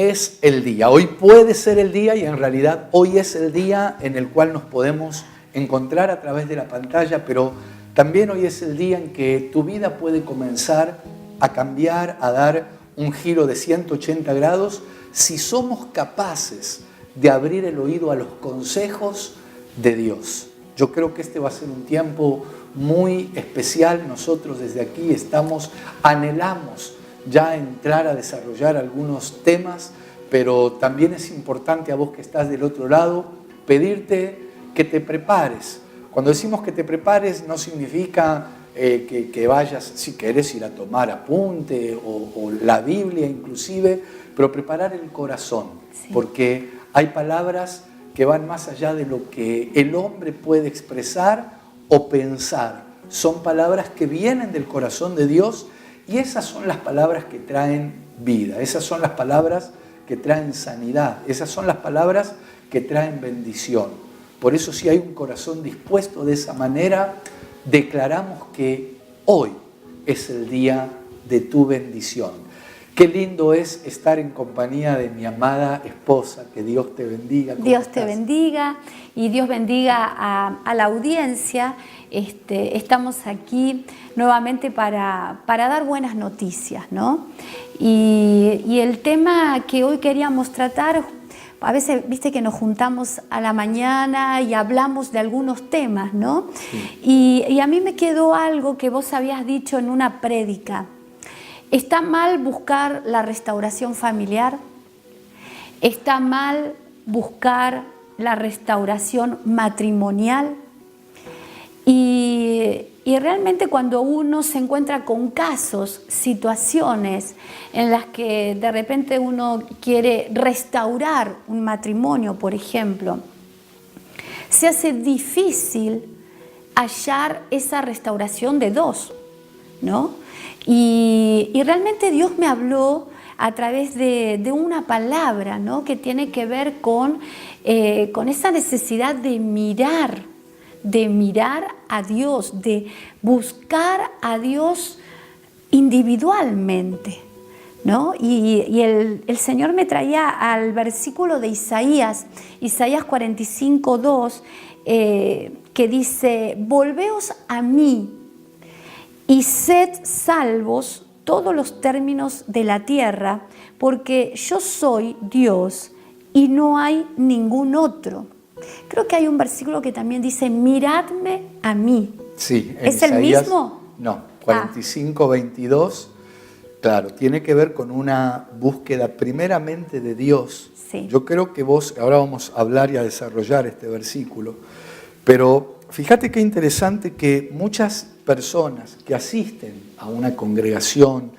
es el día. Hoy puede ser el día y en realidad hoy es el día en el cual nos podemos encontrar a través de la pantalla, pero también hoy es el día en que tu vida puede comenzar a cambiar, a dar un giro de 180 grados si somos capaces de abrir el oído a los consejos de Dios. Yo creo que este va a ser un tiempo muy especial. Nosotros desde aquí anhelamos ya entrar a desarrollar algunos temas, pero también es importante a vos que estás del otro lado pedirte que te prepares. Cuando decimos que te prepares no significa que vayas, si querés ir a tomar apunte o la Biblia inclusive, pero preparar el corazón, sí, porque hay palabras que van más allá de lo que el hombre puede expresar o pensar. Son palabras que vienen del corazón de Dios y esas son las palabras que traen vida, esas son las palabras que traen sanidad, esas son las palabras que traen bendición. Por eso si hay un corazón dispuesto de esa manera, declaramos que hoy es el día de tu bendición. Qué lindo es estar en compañía de mi amada esposa. Que Dios te bendiga. Dios te bendiga y Dios bendiga a la audiencia. Estamos aquí nuevamente para dar buenas noticias, ¿no? Y el tema que hoy queríamos tratar, a veces viste que nos juntamos a la mañana y hablamos de algunos temas, ¿no? Sí. Y a mí me quedó algo que vos habías dicho en una prédica. ¿Está mal buscar la restauración familiar? ¿Está mal buscar la restauración matrimonial? Y realmente cuando uno se encuentra con casos, situaciones en las que de repente uno quiere restaurar un matrimonio, por ejemplo, se hace difícil hallar esa restauración de dos, ¿no? Y realmente Dios me habló a través de una palabra, ¿no? Que tiene que ver con esa necesidad de mirar a Dios, de buscar a Dios individualmente, ¿no? Y el Señor me traía al versículo de Isaías 45:2, que dice: volveos a mí y sed salvos todos los términos de la tierra, porque yo soy Dios y no hay ningún otro. Creo que hay un versículo que también dice: miradme a mí. Sí, ¿Es Isaías, el mismo? No, 45:22, claro, tiene que ver con una búsqueda primeramente de Dios. Sí. Yo creo que ahora vamos a hablar y a desarrollar este versículo, pero fíjate qué interesante que muchas personas que asisten a una congregación,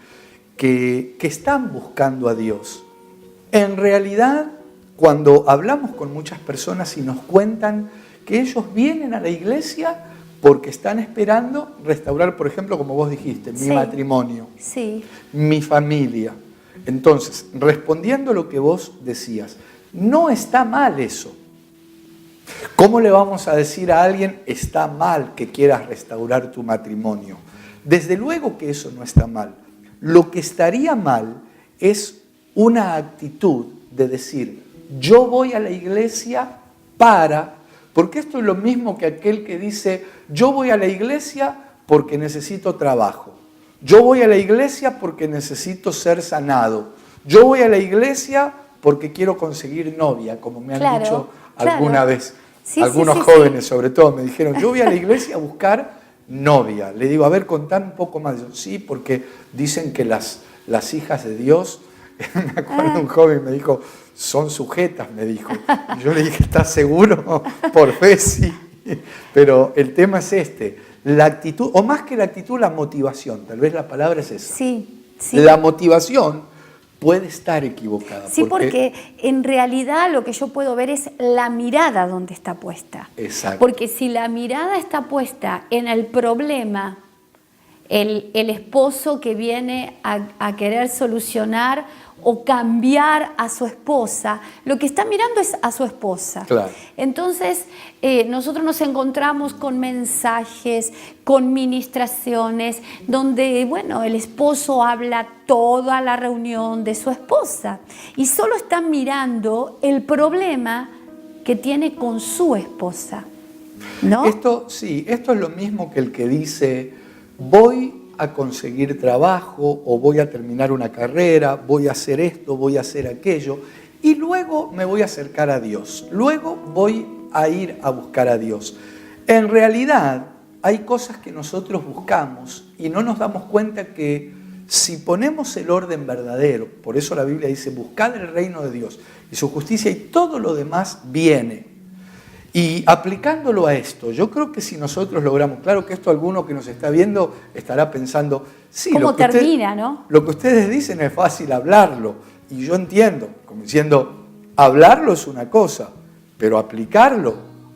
que están buscando a Dios, en realidad cuando hablamos con muchas personas y nos cuentan que ellos vienen a la iglesia porque están esperando restaurar, por ejemplo, como vos dijiste, mi matrimonio, mi familia. Entonces, respondiendo a lo que vos decías, no está mal eso. ¿Cómo le vamos a decir a alguien está mal que quieras restaurar tu matrimonio? Desde luego que eso no está mal. Lo que estaría mal es una actitud de decir: yo voy a la iglesia porque esto es lo mismo que aquel que dice: yo voy a la iglesia porque necesito trabajo, yo voy a la iglesia porque necesito ser sanado, yo voy a la iglesia porque quiero conseguir novia, como me han dicho alguna vez. Algunos jóvenes sobre todo me dijeron: yo voy a la iglesia a buscar novia. Le digo: a ver, contame un poco más. Sí, porque dicen que las hijas de Dios, me acuerdo un joven me dijo, son sujetas, me dijo. Y yo le dije: ¿estás seguro? Por fe, sí. Pero el tema es la actitud, o más que la actitud, la motivación. Tal vez la palabra es esa. Sí. La motivación puede estar equivocada. Sí, porque en realidad lo que yo puedo ver es la mirada donde está puesta. Exacto. Porque si la mirada está puesta en el problema, el esposo que viene a querer solucionar o cambiar a su esposa, lo que está mirando es a su esposa. Claro. Entonces, nosotros nos encontramos con mensajes, con ministraciones, donde, bueno, el esposo habla toda la reunión de su esposa y solo están mirando el problema que tiene con su esposa, ¿no? Esto es lo mismo que el que dice, voy a conseguir trabajo o voy a terminar una carrera, voy a hacer esto, voy a hacer aquello y luego me voy a acercar a Dios, luego voy a ir a buscar a Dios. En realidad hay cosas que nosotros buscamos y no nos damos cuenta que si ponemos el orden verdadero, por eso la Biblia dice, buscad el reino de Dios y su justicia y todo lo demás viene. Y aplicándolo a esto, yo creo que si nosotros logramos, claro que esto alguno que nos está viendo estará pensando, sí, ¿cómo termina, no? Lo que ustedes dicen es fácil hablarlo, y yo entiendo, como diciendo, hablarlo es una cosa, pero aplicarlo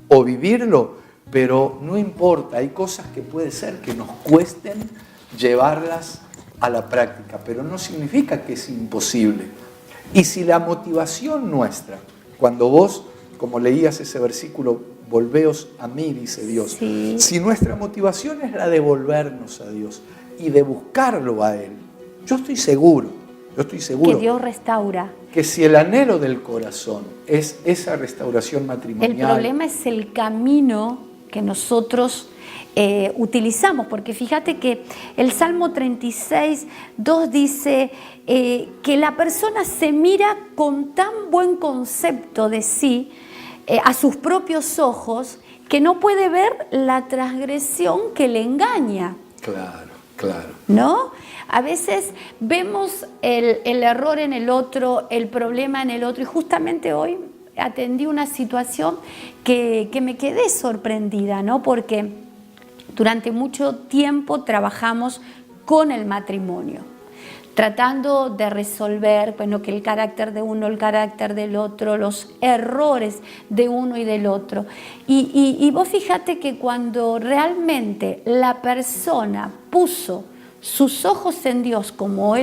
o vivirlo, pero no importa, hay cosas que puede ser que nos cuesten llevarlas a la práctica, pero no significa que es imposible. Y si la motivación nuestra, cuando vos, como leías ese versículo, volveos a mí, dice Dios. Sí. Si nuestra motivación es la de volvernos a Dios y de buscarlo a Él, yo estoy seguro que Dios restaura. Que si el anhelo del corazón es esa restauración matrimonial. El problema es el camino que nosotros utilizamos, porque fíjate que el Salmo 36, 2 dice que la persona se mira con tan buen concepto de sí, a sus propios ojos, que no puede ver la transgresión que le engaña. Claro. ¿No? A veces vemos el error en el otro, el problema en el otro, y justamente hoy atendí una situación que me quedé sorprendida, ¿no? Porque durante mucho tiempo trabajamos con el matrimonio, tratando de resolver, bueno, que el carácter de uno, el carácter del otro, los errores de uno y del otro. Y vos fíjate que cuando realmente la persona puso sus ojos en Dios, como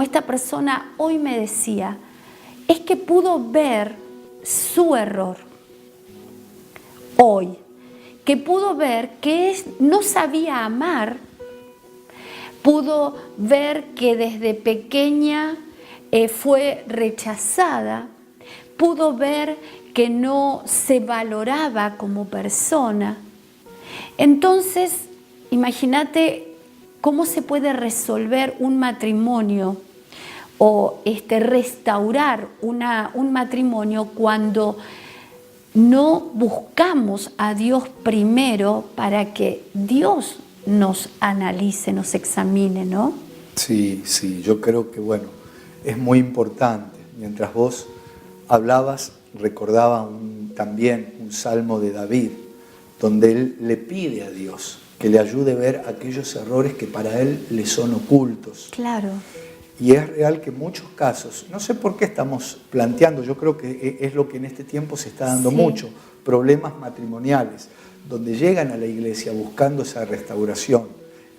esta persona hoy me decía, es que pudo ver su error hoy, que pudo ver que no sabía amar, pudo ver que desde pequeña fue rechazada, pudo ver que no se valoraba como persona. Entonces, imagínate cómo se puede resolver un matrimonio o restaurar un matrimonio cuando no buscamos a Dios primero para que Dios nos analice, nos examine, ¿no? Sí, yo creo que, bueno, es muy importante. Mientras vos hablabas, recordaba también un salmo de David, donde él le pide a Dios que le ayude a ver aquellos errores que para él le son ocultos. Claro. Y es real que en muchos casos, no sé por qué estamos planteando, yo creo que es lo que en este tiempo se está dando mucho, problemas matrimoniales, donde llegan a la iglesia buscando esa restauración.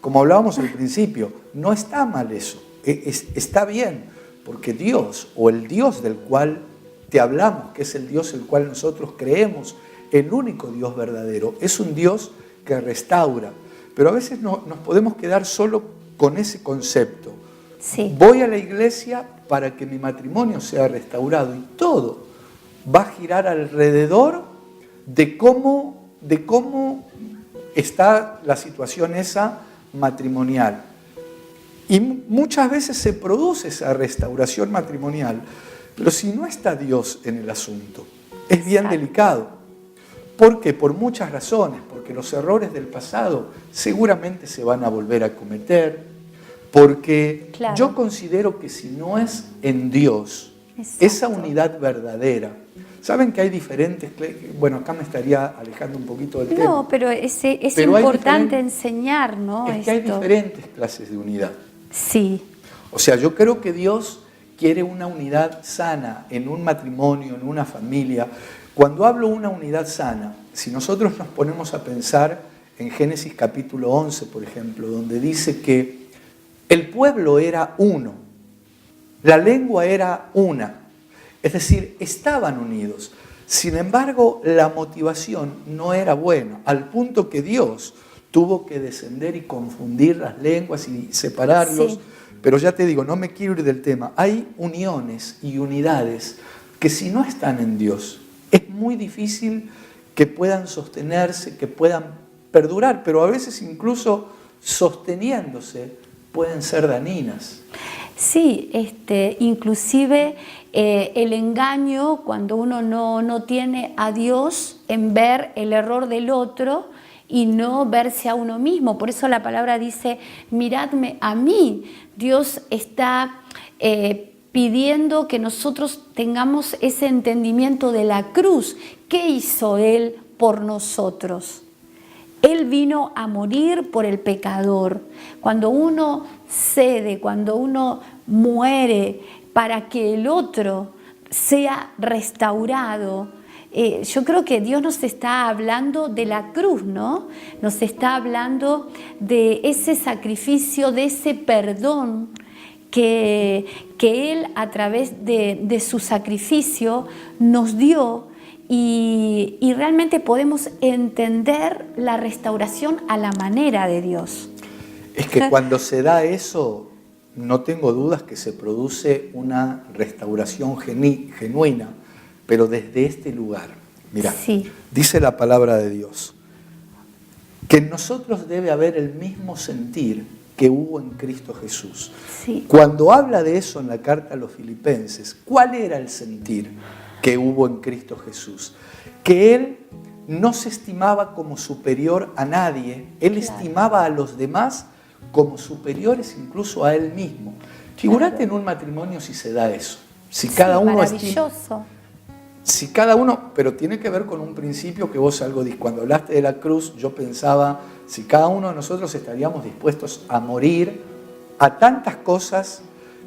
Como hablábamos al principio, no está mal eso, está bien, porque Dios, o el Dios del cual te hablamos, que es el Dios el cual nosotros creemos, el único Dios verdadero, es un Dios que restaura. Pero a veces nos podemos quedar solo con ese concepto. Sí. Voy a la iglesia para que mi matrimonio sea restaurado y todo va a girar alrededor de cómo está la situación esa matrimonial. Y muchas veces se produce esa restauración matrimonial, pero si no está Dios en el asunto, es bien delicado. ¿Por qué? Por muchas razones, porque los errores del pasado seguramente se van a volver a cometer, porque yo considero que si no es en Dios, esa unidad verdadera, saben que hay diferentes, bueno, acá me estaría alejando un poquito del tema. No, pero es importante enseñar, ¿no? Es que hay diferentes clases de unidad. Sí. O sea, yo creo que Dios quiere una unidad sana en un matrimonio, en una familia. Cuando hablo de una unidad sana, si nosotros nos ponemos a pensar en Génesis capítulo 11, por ejemplo, donde dice que el pueblo era uno, la lengua era una, es decir, estaban unidos. Sin embargo, la motivación no era buena, al punto que Dios tuvo que descender y confundir las lenguas y separarlos. Sí. Pero ya te digo, no me quiero ir del tema. Hay uniones y unidades que si no están en Dios, es muy difícil que puedan sostenerse, que puedan perdurar, pero a veces incluso sosteniéndose pueden ser dañinas. Sí, inclusive el engaño, cuando uno no tiene a Dios en ver el error del otro y no verse a uno mismo. Por eso la palabra dice, miradme a mí. Dios está pidiendo que nosotros tengamos ese entendimiento de la cruz. ¿Qué hizo Él por nosotros? Él vino a morir por el pecador. Cuando uno cede, cuando uno muere para que el otro sea restaurado, yo creo que Dios nos está hablando de la cruz, ¿no? Nos está hablando de ese sacrificio, de ese perdón que Él a través de su sacrificio nos dio. Y realmente podemos entender la restauración a la manera de Dios. Es que cuando se da eso, no tengo dudas que se produce una restauración genuina, pero desde este lugar. Mirá, sí. Dice la palabra de Dios, que en nosotros debe haber el mismo sentir que hubo en Cristo Jesús. Sí. Cuando habla de eso en la carta a los Filipenses, ¿cuál era el sentir que hubo en Cristo Jesús? Que Él no se estimaba como superior a nadie, Él estimaba a los demás como superiores incluso a Él mismo. Figúrate en un matrimonio si se da eso. Si cada uno maravilloso. Si cada uno, pero tiene que ver con un principio que vos algo dices. Cuando hablaste de la cruz, yo pensaba, si cada uno de nosotros estaríamos dispuestos a morir a tantas cosas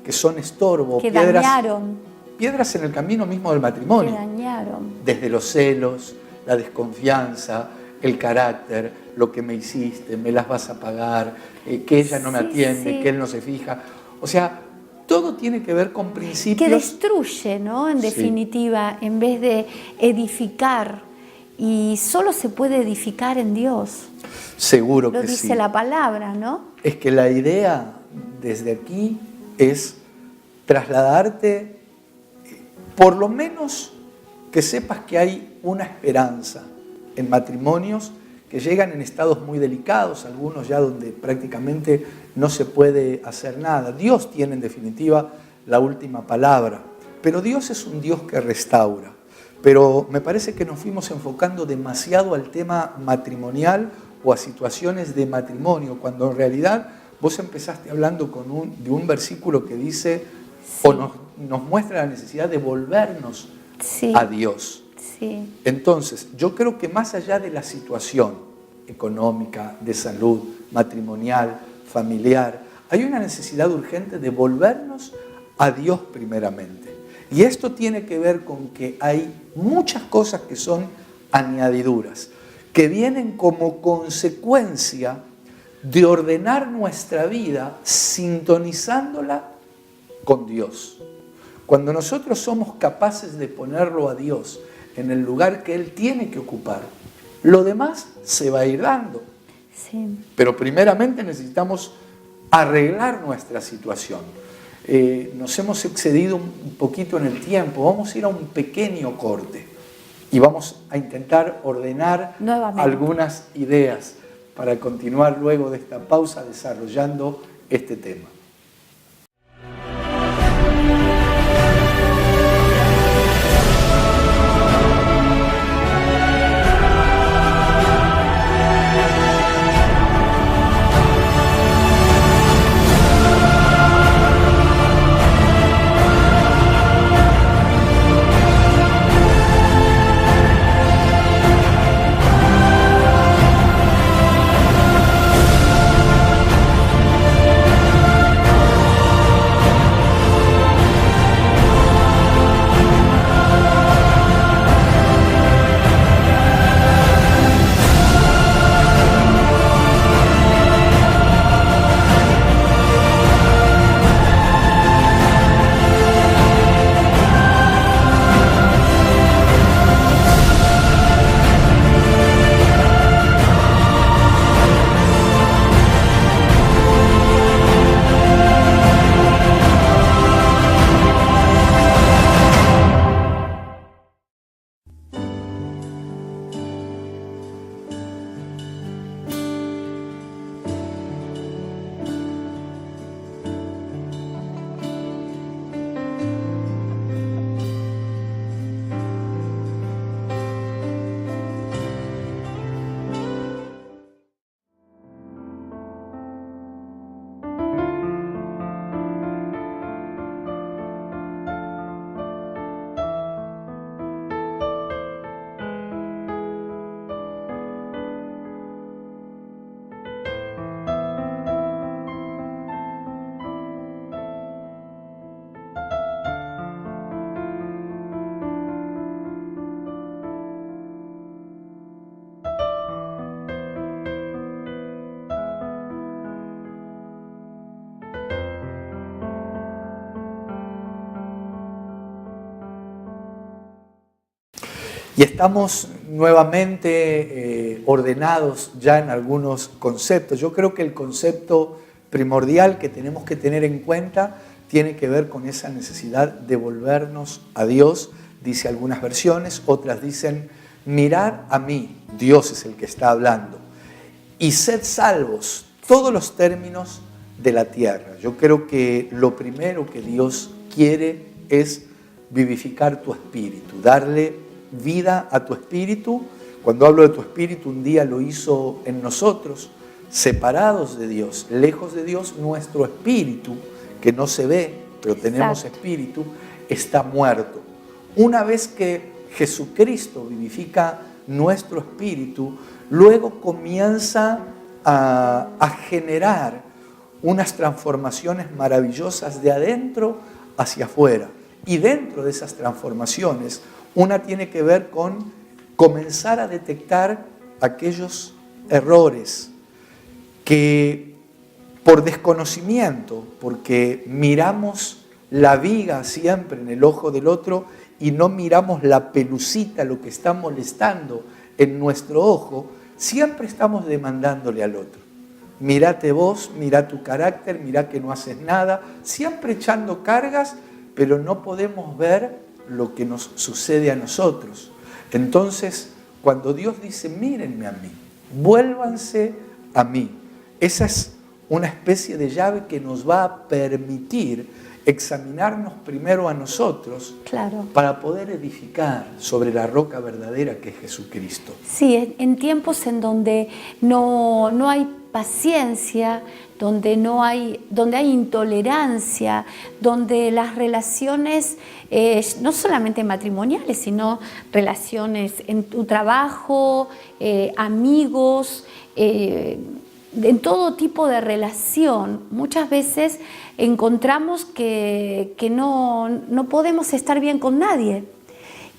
que son estorbo, que dañaron. Piedras en el camino mismo del matrimonio. Que dañaron. Desde los celos, la desconfianza, el carácter, lo que me hiciste, me las vas a pagar, que ella no me atiende, que él no se fija. O sea, todo tiene que ver con principios. Que destruye, ¿no? En definitiva, en vez de edificar. Y solo se puede edificar en Dios. Seguro que sí. Lo dice la palabra, ¿no? Es que la idea desde aquí es trasladarte, por lo menos que sepas que hay una esperanza en matrimonios que llegan en estados muy delicados, algunos ya donde prácticamente no se puede hacer nada. Dios tiene en definitiva la última palabra, pero Dios es un Dios que restaura. Pero me parece que nos fuimos enfocando demasiado al tema matrimonial o a situaciones de matrimonio, cuando en realidad vos empezaste hablando de un versículo que dice, o nos muestra la necesidad de volvernos a Dios. Sí. Entonces, yo creo que más allá de la situación económica, de salud, matrimonial, familiar, hay una necesidad urgente de volvernos a Dios primeramente. Y esto tiene que ver con que hay muchas cosas que son añadiduras, que vienen como consecuencia de ordenar nuestra vida sintonizándola con Dios. Cuando nosotros somos capaces de ponerlo a Dios en el lugar que Él tiene que ocupar, lo demás se va a ir dando. Sí. Pero primeramente necesitamos arreglar nuestra situación. Nos hemos excedido un poquito en el tiempo, vamos a ir a un pequeño corte y vamos a intentar ordenar algunas ideas para continuar luego de esta pausa desarrollando este tema. Y estamos nuevamente ordenados ya en algunos conceptos. Yo creo que el concepto primordial que tenemos que tener en cuenta tiene que ver con esa necesidad de volvernos a Dios, dice algunas versiones, otras dicen, mirad a mí, Dios es el que está hablando, y sed salvos, todos los términos de la tierra. Yo creo que lo primero que Dios quiere es vivificar tu espíritu, darle vida a tu espíritu. Cuando hablo de tu espíritu, un día lo hizo en nosotros, separados de Dios, lejos de Dios, nuestro espíritu, que no se ve, pero tenemos espíritu, está muerto. Una vez que Jesucristo vivifica nuestro espíritu, luego comienza a generar unas transformaciones maravillosas de adentro hacia afuera. Y dentro de esas transformaciones, una tiene que ver con comenzar a detectar aquellos errores que por desconocimiento, porque miramos la viga siempre en el ojo del otro y no miramos la pelucita, lo que está molestando en nuestro ojo, siempre estamos demandándole al otro. Mírate vos, mirá tu carácter, mirá que no haces nada, siempre echando cargas, pero no podemos ver lo que nos sucede a nosotros. Entonces, cuando Dios dice, mírenme a mí, vuélvanse a mí, esa es una especie de llave que nos va a permitir examinarnos primero a nosotros, claro, para poder edificar sobre la roca verdadera que es Jesucristo. Sí, en tiempos en donde no hay paciencia, donde hay intolerancia, donde las relaciones, no solamente matrimoniales, sino relaciones en tu trabajo, amigos, en todo tipo de relación, muchas veces encontramos que no podemos estar bien con nadie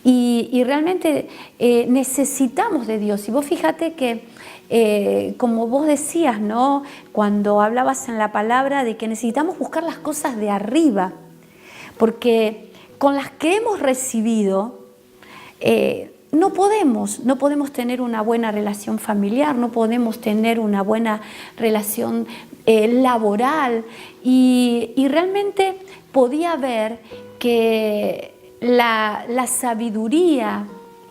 y realmente necesitamos de Dios. Y vos fíjate que, como vos decías, ¿no? Cuando hablabas en la palabra de que necesitamos buscar las cosas de arriba, porque con las que hemos recibido, no podemos tener una buena relación familiar, no podemos tener una buena relación laboral y realmente podía ver que la sabiduría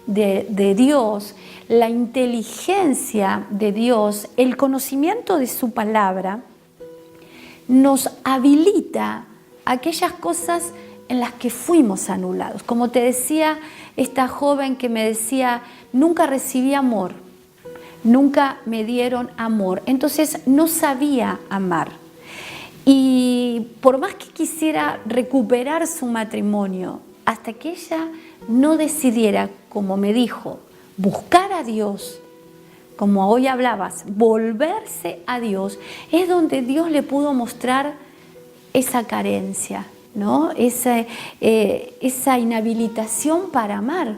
de Dios, la inteligencia de Dios, el conocimiento de su palabra nos habilita aquellas cosas en las que fuimos anulados. Como te decía esta joven que me decía, nunca recibí amor, nunca me dieron amor, entonces no sabía amar. Y por más que quisiera recuperar su matrimonio, hasta que ella no decidiera, como me dijo, buscar a Dios, como hoy hablabas, volverse a Dios, es donde Dios le pudo mostrar esa carencia, ¿no? Esa inhabilitación para amar,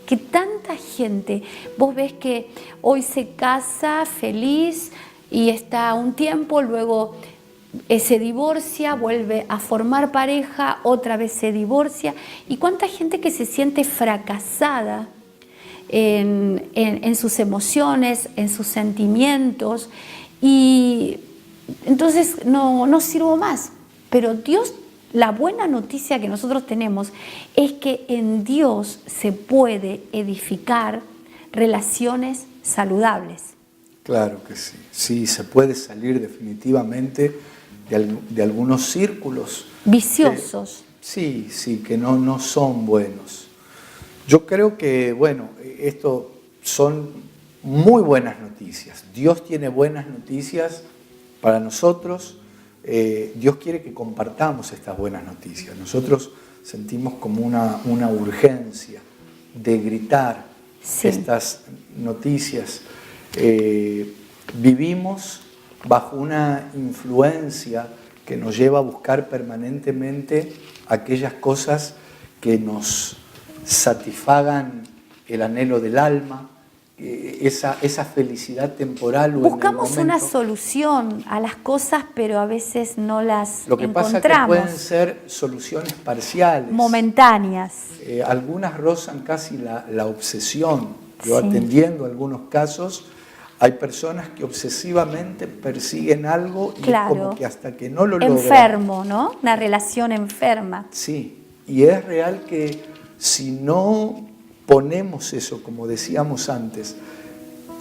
que tanta gente, vos ves que hoy se casa feliz y está un tiempo, luego se divorcia, vuelve a formar pareja, otra vez se divorcia, y cuánta gente que se siente fracasada en sus emociones, en sus sentimientos, y entonces no sirvo más. Pero Dios, la buena noticia que nosotros tenemos es que en Dios se puede edificar relaciones saludables. Claro que sí, sí, se puede salir definitivamente de algunos círculos viciosos. Sí, que no son buenos. Yo creo que, bueno, esto son muy buenas noticias. Dios tiene buenas noticias para nosotros. Dios quiere que compartamos estas buenas noticias. Nosotros sentimos como una urgencia de gritar estas noticias. Vivimos bajo una influencia que nos lleva a buscar permanentemente aquellas cosas que nos satisfagan el anhelo del alma, esa felicidad temporal. Buscamos una solución a las cosas, pero a veces no las encontramos. Lo que pasa es que pueden ser soluciones parciales. Momentáneas. Algunas rozan casi la obsesión. Yo atendiendo algunos casos, hay personas que obsesivamente persiguen algo y es como que hasta que no lo logran. Enfermo, ¿no? Una relación enferma. Sí, y es real que si no ponemos eso, como decíamos antes,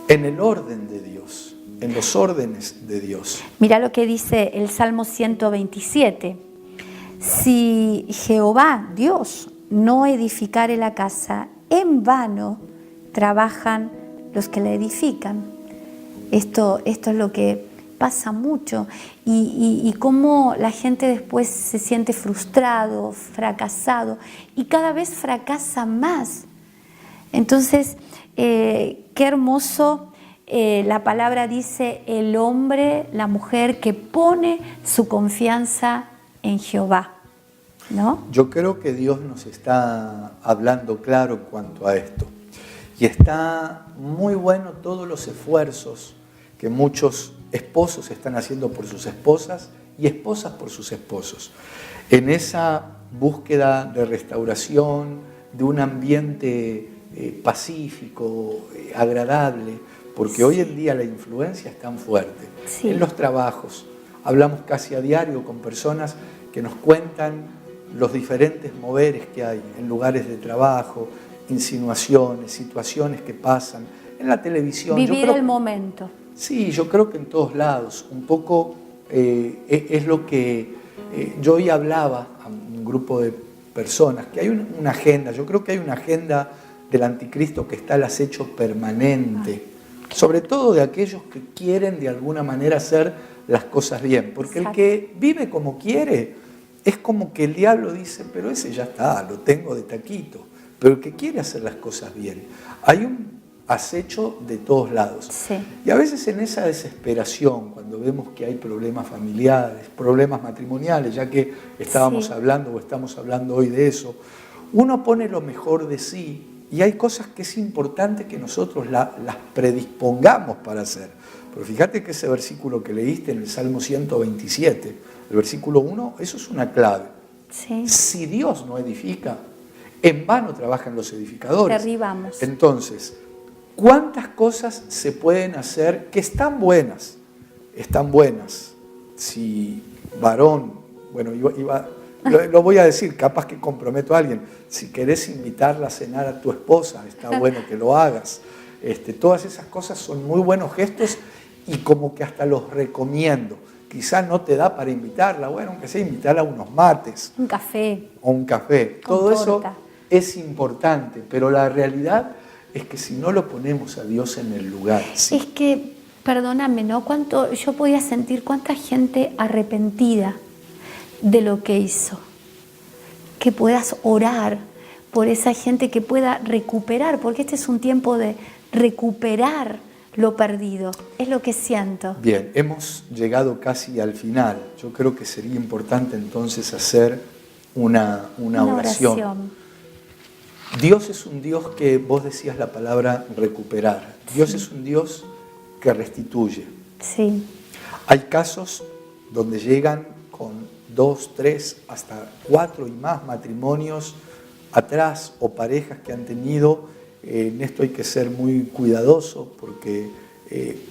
en el orden de Dios, en los órdenes de Dios. Mira lo que dice el Salmo 127. Si Jehová, Dios, no edificare la casa, en vano trabajan los que la edifican. Esto es lo que pasa mucho y cómo la gente después se siente frustrado, fracasado y cada vez fracasa más. Entonces, qué hermoso, la palabra dice, el hombre, la mujer que pone su confianza en Jehová, ¿no? Yo creo que Dios nos está hablando claro en cuanto a esto. Y está muy bueno todos los esfuerzos que muchos esposos están haciendo por sus esposas y esposas por sus esposos. En esa búsqueda de restauración, de un ambiente pacífico, agradable, porque hoy en día la influencia es tan fuerte. En los trabajos, hablamos casi a diario con personas que nos cuentan los diferentes moveres que hay en lugares de trabajo, insinuaciones, situaciones que pasan en la televisión. Vivir el momento. Sí, yo creo que en todos lados. Un poco es lo que yo hoy hablaba a un grupo de personas, que hay una agenda. Yo creo que hay una agenda del anticristo que está al acecho permanente, sobre todo de aquellos que quieren de alguna manera hacer las cosas bien. Porque el que vive como quiere, es como que el diablo dice, pero ese ya está, lo tengo de taquito. Pero el que quiere hacer las cosas bien, hay un acecho de todos lados. Sí. Y a veces en esa desesperación, cuando vemos que hay problemas familiares, problemas matrimoniales, ya que estábamos hablando o estamos hablando hoy de eso, uno pone lo mejor de sí y hay cosas que es importante que nosotros las predispongamos para hacer. Pero fíjate que ese versículo que leíste en el Salmo 127, el versículo 1, eso es una clave. Sí. Si Dios no edifica, en vano trabajan los edificadores. Derribamos. Entonces, ¿cuántas cosas se pueden hacer que están buenas? Están buenas. Si varón, bueno, lo voy a decir, capaz que comprometo a alguien. Si querés invitarla a cenar a tu esposa, está bueno que lo hagas. Todas esas cosas son muy buenos gestos y como que hasta los recomiendo. Quizá no te da para invitarla, bueno, aunque sea invitarla a unos mates. Un café. O un café. Todo torta. Eso es importante, pero la realidad es que si no lo ponemos a Dios en el lugar. Sí. Es que, perdóname, ¿no? Yo podía sentir cuánta gente arrepentida de lo que hizo. Que puedas orar por esa gente que pueda recuperar, porque este es un tiempo de recuperar lo perdido. Es lo que siento. Bien, hemos llegado casi al final. Yo creo que sería importante entonces hacer una oración. Dios es un Dios que, vos decías la palabra recuperar. Dios es un Dios que restituye. Sí. Hay casos donde llegan con 2, 3, hasta 4 y más matrimonios atrás o parejas que han tenido. En esto hay que ser muy cuidadoso porque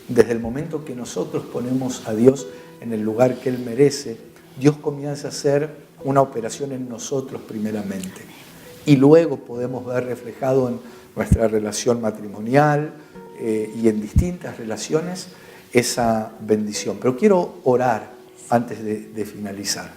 desde el momento que nosotros ponemos a Dios en el lugar que Él merece, Dios comienza a hacer una operación en nosotros primeramente. Y luego podemos ver reflejado en nuestra relación matrimonial y en distintas relaciones esa bendición. Pero quiero orar antes de finalizar.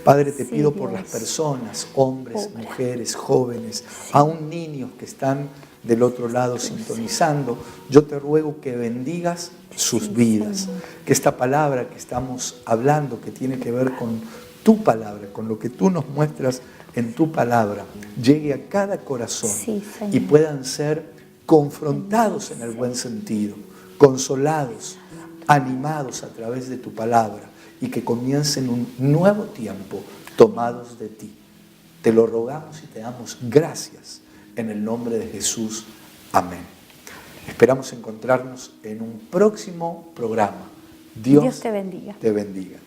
Padre, te pido por las personas, hombres, mujeres, jóvenes, aún niños que están del otro lado sintonizando. Yo te ruego que bendigas sus vidas, que esta palabra que estamos hablando, que tiene que ver con tu palabra, con lo que tú nos muestras en tu palabra, llegue a cada corazón y puedan ser confrontados en el buen sentido, consolados, animados a través de tu palabra y que comiencen un nuevo tiempo tomados de ti. Te lo rogamos y te damos gracias en el nombre de Jesús. Amén. Esperamos encontrarnos en un próximo programa. Dios te bendiga. Te bendiga.